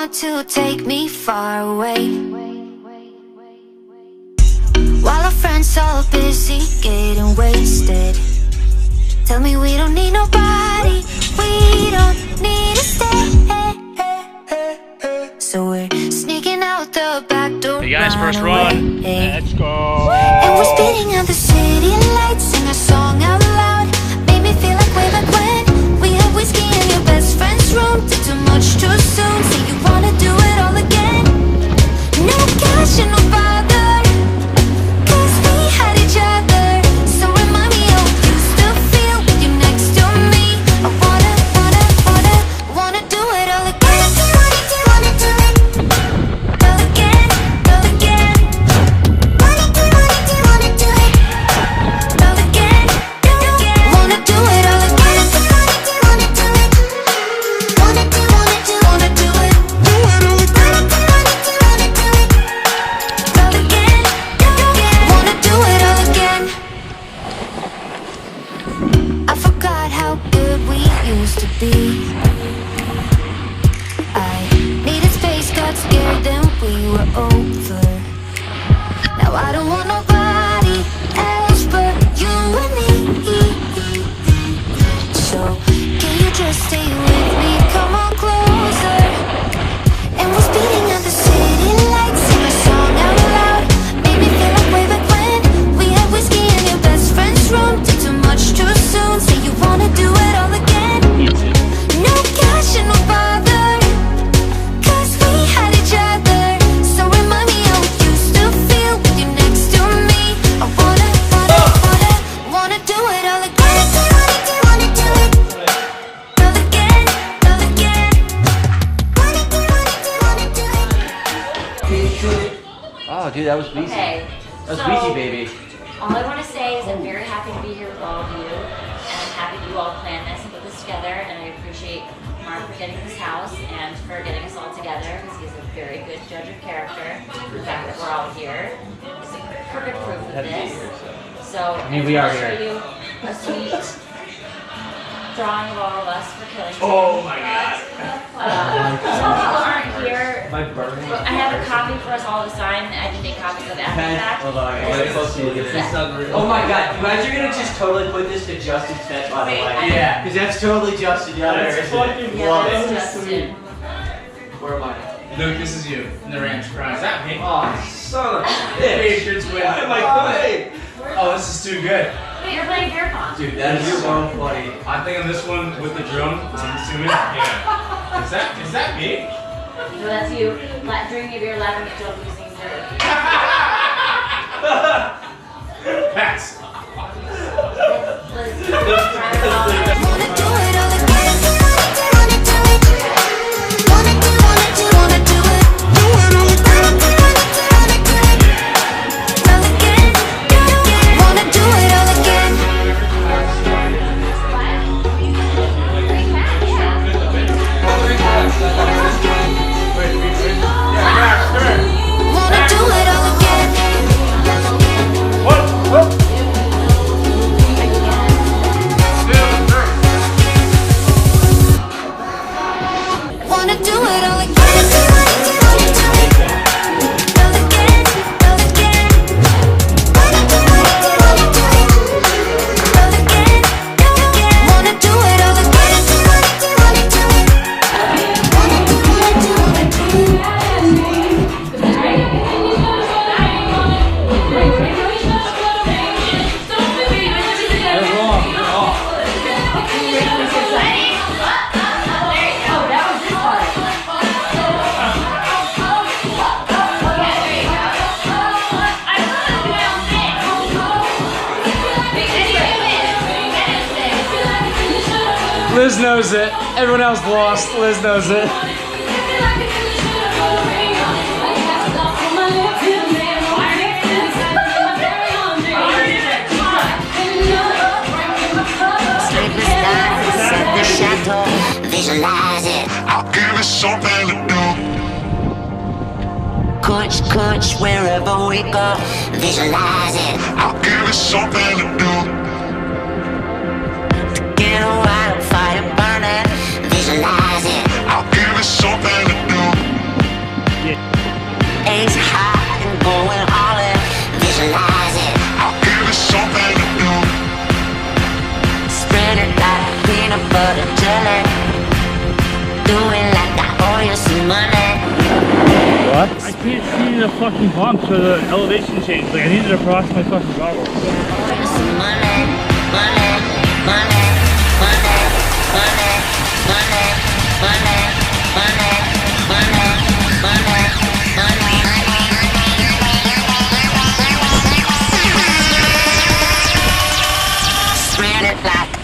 want to take me far away, while our friends all busy getting wasted. Tell me we don't need nobody, we don't need to stay. So we're sneaking out the back door. Hey guys, first run. Let's go. And we're speeding out the city lights, sing a song out loud. Made me feel like way back when we had whiskey in your best friend's room. Did too much too soon, say you wanna do it all again. No cash and no bother, cause we had each other. So remind me how it used to feel with you next to me. I wanna do it all again. Wanna do it all again, all again. Wanna do it all again, wanna do it all again. Wanna do it, wanna do it, wanna do it all again, wanna do it all again. I forgot how good we used to be. I needed space, got scared, then we were over. Now I don't want nobody else but you and me. So can you just stay with me? Come on closer. And we're speeding out the city lights, sing a song out loud. Made me feel like way back when we had whiskey in your best friend's room. Did too much too soon, say you wanna do it all again. No cash and no bother, cause we had each other. So remind me how it used to feel with you next to me. I wanna do it all again. Wanna do it all again, all again. Wanna do it. Oh, dude, that was Beasy. Okay, That was so Beasy, baby. all I want to say is I'm very happy to be here with all of you, and I'm happy you all planned this and put this together, and I appreciate Mark for getting this house and for getting us all together, because he's a very good judge of character. The fact that we're all here is a perfect proof of this. So I mean, we are I'll show here. you a sweet drawing of all of us for Killington. Oh my god. Some people aren't here. Am I burning? I have a copy for us all to sign. I can make copies of after the fact. Hold on, I gotta close to look at this. Yeah. Oh my god, you guys are gonna just totally put this to Justin's fence, by the Wait, way. I- Yeah, because that's totally Justin Young. That's fucking Yeah, that's Justin. Where am I? Luke, this is you in the Rams prize. Is that me? Oh, son of a bitch. Patriots win. Why am I playing? Oh, this is too good. Wait, you're playing beer pong. Dude, that is so funny. I think on this one with the drone, I'm assuming. Yeah. Is that me? So that's you drinking a beer, laughing at jokes, using your. Pass. Let's try it all. Wanna do it all again. Wanna do it. Wanna do it. Wanna do it. All again. Wanna do it all again. Wanna do it all again. Wanna do it all again. All again, all again. Wanna do it all again. Wanna do it all again. Wanna do it. Liz knows it. Everyone else lost. Liz knows it. Sleepless nights at the chateau. Visualize it. I'll give it something to do. Coach, wherever we go. Visualize it. I'll give it something to do. Get a wild fire burning. Visualize it. I'll give it something to do. can't see the fucking bumps or the elevation change. Like I need to cross my fucking goggles. Spread it like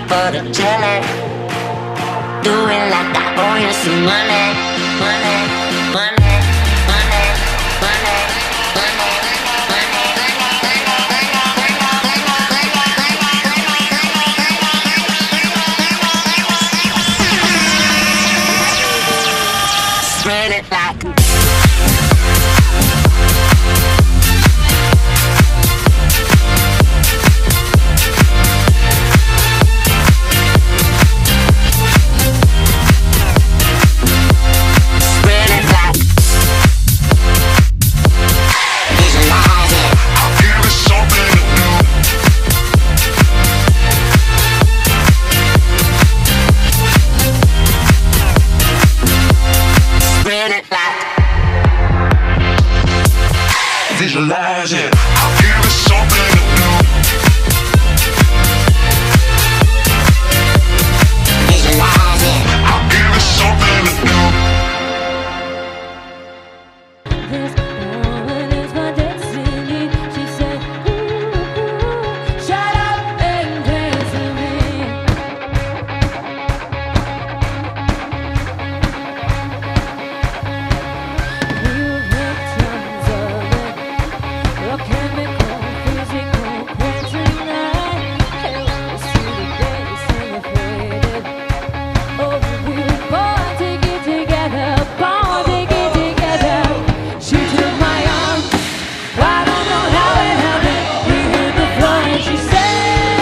butter jelly. Do it like I owe you some money, money, money, money, money, money. Spread it like visualize it. I'll give it something to do. Visualize it. I'll give it something to do. This woman is my destiny. She said, ooh, shut up and dance with me. We'll make tons of it. Your chemical, physical, quenching night. Let's do the dance and the faded. Oh, we were born to get together, born to get together. She took my arm. I don't know how it happened. We hit the floor and she said,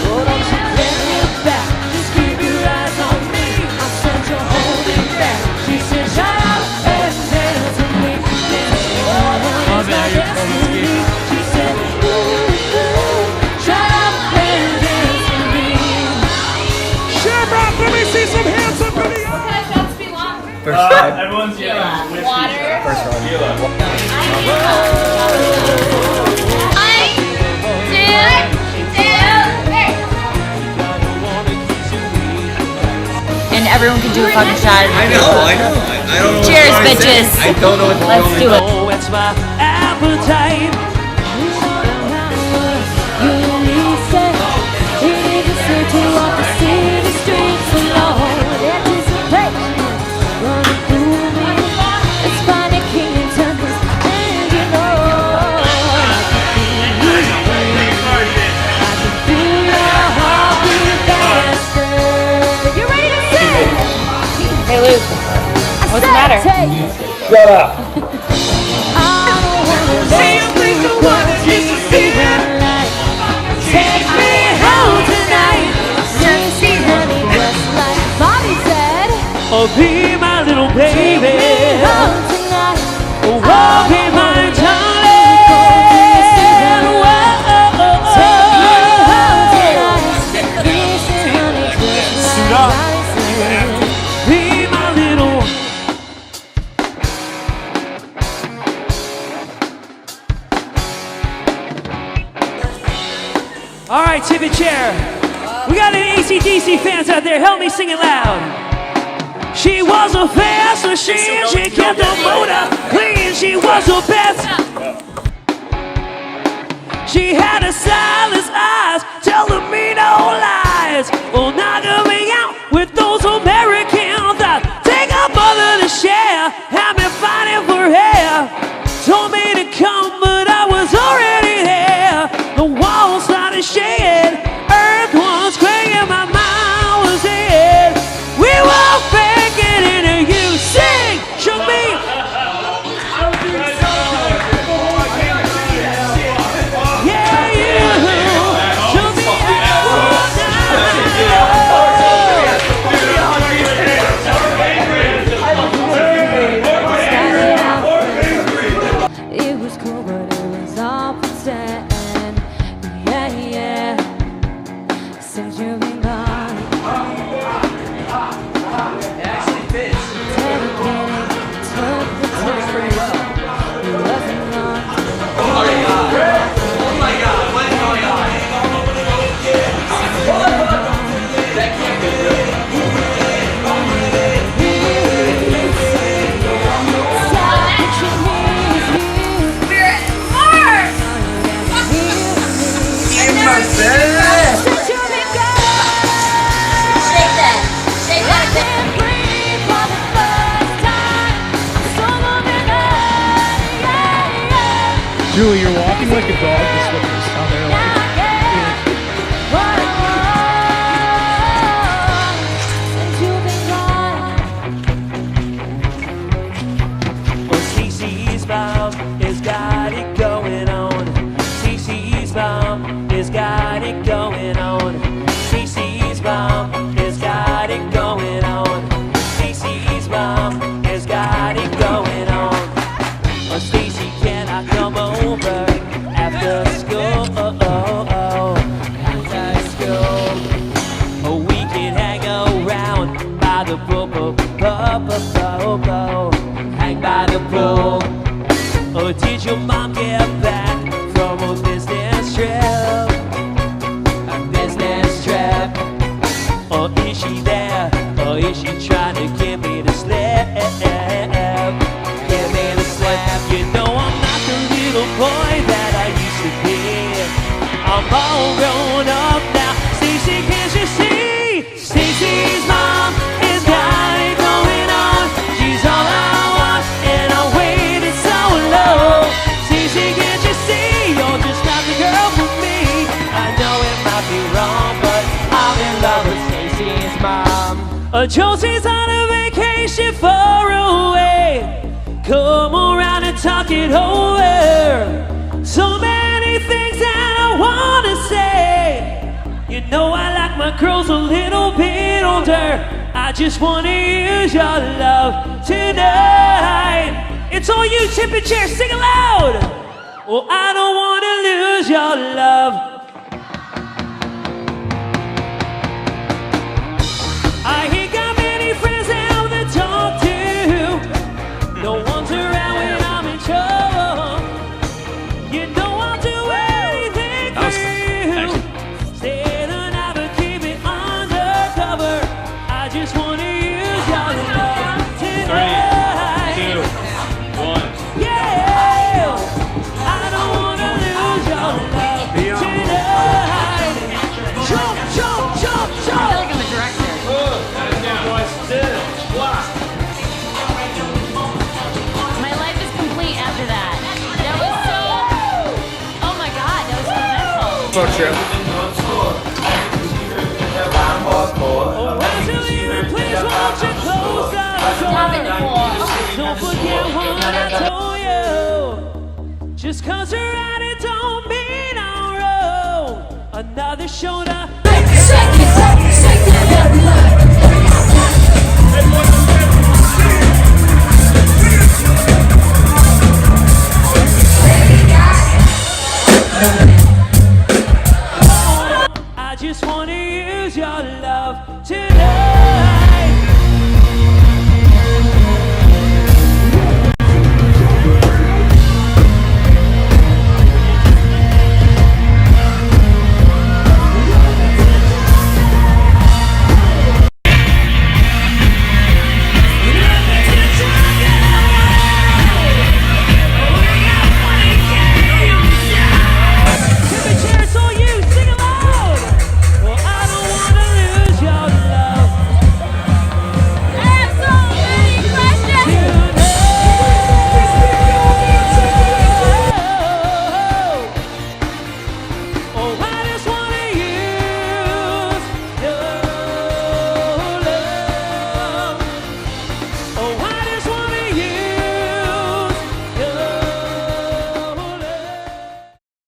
oh, don't you dare look back. Just keep your eyes on me. I said you're holding back. She said, shut up and dance with me. This woman is my destiny. She said, ooh, shut up and dance with me. Shamrock, let me see some hands up in the air. Everyone's yelling whiskey. Water. First round. Hula. And everyone can do a fucking shot. I know. I don't know. Cheers, what to say. bitches. I don't know what to Let's do it. Oh, it's my appetite. You release it. You need to say to walk the city streets alone. Anticipation running through me. It's fun at Killington, and you know I can feel your heartbeat faster. You ready to sing? Hey, Luke. What's the matter? Shut up. Take me home tonight. Sexy honey, just like Bobby said. Oh, be my little Take me baby. home tonight. Oh, be my darling. Take me home tonight. Sexy honey, just like Bobby said. Be my little. All right, tip your chair. there. We got any AC/DC fans out there? Help me sing it loud. She was a fast machine. She kept the motor clean. She was the best. She had a silenced eyes, telling me no lies. Oh, knocking me out with those American thighs. Take a mother to share, had me fighting for hair. Told me to come, but I was already there. The walls started shaking, earth was quaking, my mind was in. We were faking it, and you sing, show me. Julie, you're walking like a dog just with this down there. CC's mom has got it going on. CC's mom has got it going on. CC's mom has got it going on. CC's mom has got it going on. Oh, Stacy, can I come over after school? After school, oh, we can hang around by the pool, hang by the pool. Oh, did your mom get back from a business trip? A business trip. Or is she there? Or is she trying to give me the slip? Give me the slip. You know I'm not the little boy that I used to be. I'm all grown up now. Stacy, can't you see? Stacy's mom has got it going on. She's all I want, and I waited so low. Stacy, can't you see? You're just not the girl for me. I know it might be wrong, but I'm in love with Stacy's mom. Josie's on a vacation far away. Come around and talk it over. So many things that I wanna say. You know I like my girls a little bit older. I just wanna use your love tonight. It's all you, tipping chair, sing it loud. Oh, I don't wanna lose your love. I ain't got many friends out that talk to. No one's around when I'm in trouble. You know I'll do anything for you. Stay the night but keep it undercover. I just wanna use your love tonight. 3, 2, 1. Yeah, I don't wanna lose your love tonight. Jump, jump, jump, jump. I'm the director. My life is complete after that. That was so. Oh my god, that was so mental. So true. Please won't you close the Stop it, Nicole. Don't forget what I told you. Just 'cause you're right, it don't mean I'm wrong. Another shoulder